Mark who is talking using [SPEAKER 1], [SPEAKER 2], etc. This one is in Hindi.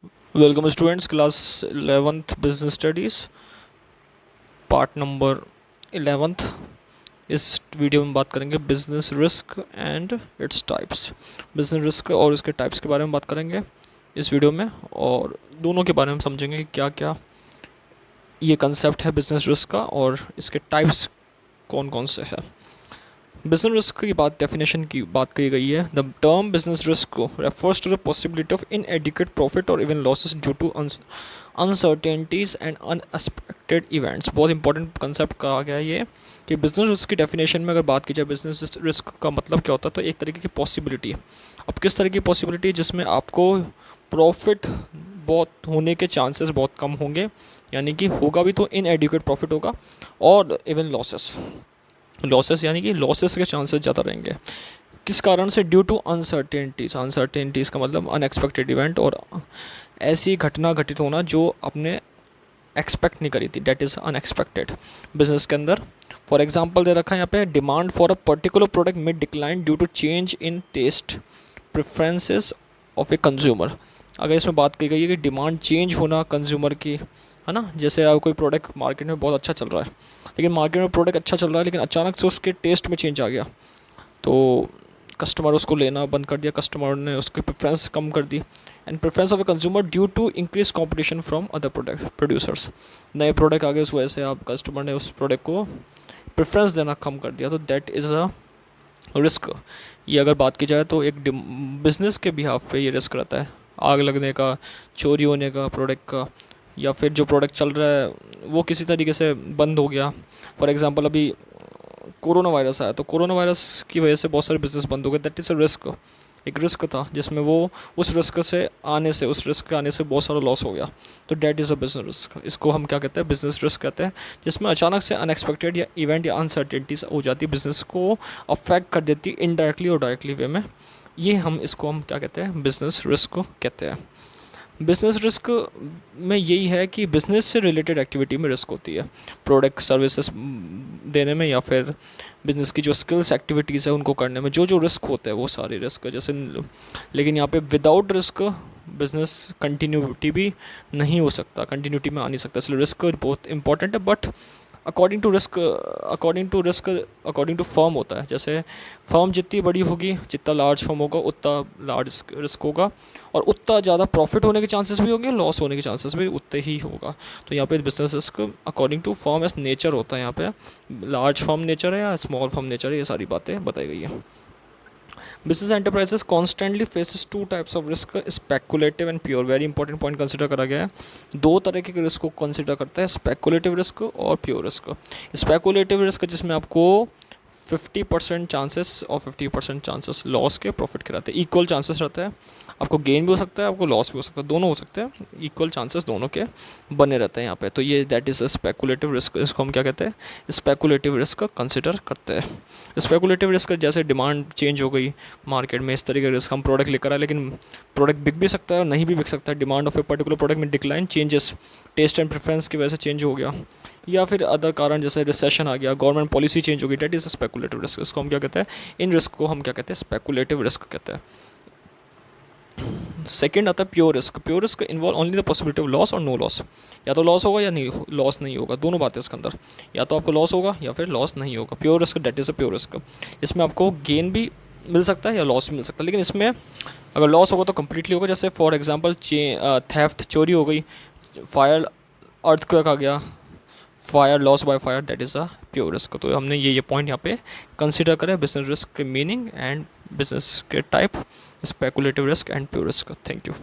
[SPEAKER 1] Welcome students, class 11th business studies part number 11th। इस वीडियो में बात करेंगे business risk and its types. Business risk और इसके टाइप्स के बारे में बात करेंगे इस वीडियो में, और दोनों के बारे में समझेंगे कि क्या क्या ये कंसेप्ट है बिजनेस रिस्क का और इसके टाइप्स कौन कौन से हैं। बिजनेस रिस्क की बात, डेफिनेशन की बात कही गई है। The term business risk refers to the possibility of inadequate profit और even losses due to uncertainties and unexpected events. बहुत इंपॉर्टेंट कंसेप्ट कहा गया है ये कि बिजनेस रिस्क की डेफिनेशन में अगर बात की जाए बिजनेस रिस्क का मतलब क्या होता है, तो एक तरीके की पॉसिबिलिटी। अब किस तरह की पॉसिबिलिटी, जिसमें आपको प्रॉफिट बहुत होने के चांसेस बहुत कम होंगे, यानी कि होगा भी तो इनएडिक्वेट प्रॉफिट होगा, और इवन लॉसेस यानी कि लॉसेस के चांसेस ज़्यादा रहेंगे। किस कारण से? ड्यू टू अनसर्टेनिटीज़ का मतलब अनएक्सपेक्टेड इवेंट, और ऐसी घटना घटित होना जो आपने एक्सपेक्ट नहीं करी थी, डेट इज़ अनएक्सपेक्टेड बिजनेस के अंदर। फॉर एग्जांपल दे रखा है यहाँ पे, demand for a particular product में decline due to change in taste preferences of a consumer. अगर इसमें बात की गई है कि डिमांड चेंज होना कंज्यूमर की, है ना, जैसे अब कोई प्रोडक्ट मार्केट में बहुत अच्छा चल रहा है, लेकिन मार्केट में प्रोडक्ट अच्छा चल रहा है लेकिन अचानक से उसके टेस्ट में चेंज आ गया, तो कस्टमर उसको लेना बंद कर दिया, कस्टमर ने उसकी प्रेफरेंस कम कर दी। And preference of a consumer due to increase competition from other product producers. नए प्रोडक्ट आ गए, उस वजह से आप कस्टमर ने उस प्रोडक्ट को प्रेफरेंस देना कम कर दिया, तो दैट इज़ अ रिस्क। ये अगर बात की जाए तो एक बिजनेस के बिहाफ पे ये रिस्क रहता है, आग लगने का, चोरी होने का प्रोडक्ट का, या फिर जो प्रोडक्ट चल रहा है वो किसी तरीके से बंद हो गया। फॉर एग्जांपल अभी कोरोना वायरस आया, तो कोरोना वायरस की वजह से बहुत सारे बिजनेस बंद हो गए, दैट इज़ अ रिस्क। एक रिस्क था जिसमें वो उस रिस्क के आने से बहुत सारा लॉस हो गया, तो that is a business risk. इसको हम क्या कहते हैं? बिजनेस रिस्क कहते हैं, जिसमें अचानक से अनएक्सपेक्टेड या इवेंट या अनसर्टेनिटीज हो जाती है, बिजनेस को अफेक्ट कर देती है इनडायरेक्टली और डायरेक्टली वे में। ये हम क्या कहते हैं? बिजनेस रिस्क को कहते हैं। बिजनेस रिस्क में यही है कि बिजनेस से रिलेटेड एक्टिविटी में रिस्क होती है, प्रोडक्ट सर्विसेज देने में, या फिर बिजनेस की जो स्किल्स एक्टिविटीज़ है उनको करने में जो जो रिस्क होते हैं वो सारे रिस्क जैसे। लेकिन यहाँ पे विदाउट रिस्क बिजनेस कंटिन्यूटी भी नहीं हो सकता, कंटिन्यूटी में आ नहीं सकता, इसलिए रिस्क बहुत इंपॉर्टेंट है। बट अकॉर्डिंग टू फर्म होता है, जैसे फर्म जितनी बड़ी होगी, जितना लार्ज फर्म होगा उतना लार्ज रिस्क होगा, और उतना ज़्यादा प्रॉफिट होने के चांसेस भी होंगे, लॉस होने के चांसेस भी उतने ही होगा। तो यहाँ पे business risk according to firm as nature होता है, यहाँ पे लार्ज फर्म नेचर है या स्मॉल फर्म नेचर है, ये सारी बातें बताई गई है। Business enterprises constantly faces two types of risk, speculative and pure. Very important point consider करा गया है, दो तरह के रिस्क को कंसिडर करता है, स्पेकुलेटिव रिस्क और प्योर रिस्क। स्पेकुलेटिव रिस्क जिसमें आपको 50% चांसेस और 50% चांसेस लॉस के, प्रॉफिट के रहते हैं, इक्वल चांसेस रहता है, आपको गेन भी हो सकता है, आपको लॉस भी हो सकता है, दोनों हो सकते हैं, इक्वल चांसेस दोनों के बने रहते हैं यहाँ पे। तो ये that is a speculative risk, इसको हम क्या कहते हैं? स्पेकुलेटिव रिस्क कंसिडर करते हैं। स्पेकुलेटिव रिस्क जैसे डिमांड चेंज हो गई मार्केट में, इस तरीके का रिस्क, हम प्रोडक्ट लेकर आए लेकिन प्रोडक्ट बिक भी सकता है और नहीं भी बिक सकता है, demand of a particular product में decline, changes taste and preference की वजह से चेंज हो गया, या फिर अदर कारण जैसे रिसेशन आ गया, गवर्नमेंट पॉलिसी चेंज हो गई, डेट इज़ स्पेकुलेटिव रिस्क। इसको हम क्या कहते हैं? इन रिस्क को हम क्या कहते हैं? स्पेकुलेटिव रिस्क कहते हैं। सेकेंड आता है pure risk. Pure risk involve only the possibility of loss और नो लॉस, या तो लॉस होगा या नहीं, लॉस नहीं होगा, दोनों बातें इसके अंदर, या तो आपको लॉस होगा या फिर लॉस नहीं होगा। Pure risk, that is a pure risk. इसमें आपको गेन भी मिल सकता है या लॉस भी मिल सकता है, लेकिन इसमें अगर लॉस होगा तो कम्प्लीटली होगा। जैसे फॉर एग्जाम्पल थेफ्ट, चोरी हो गई, फायर, अर्थक्वेक आ गया, fire, loss by fire, that is a pure risk. तो हमने ये पॉइंट यहाँ पे कंसिडर करें, बिजनेस रिस्क के मीनिंग एंड बिजनेस के type, speculative risk and pure risk. Thank you.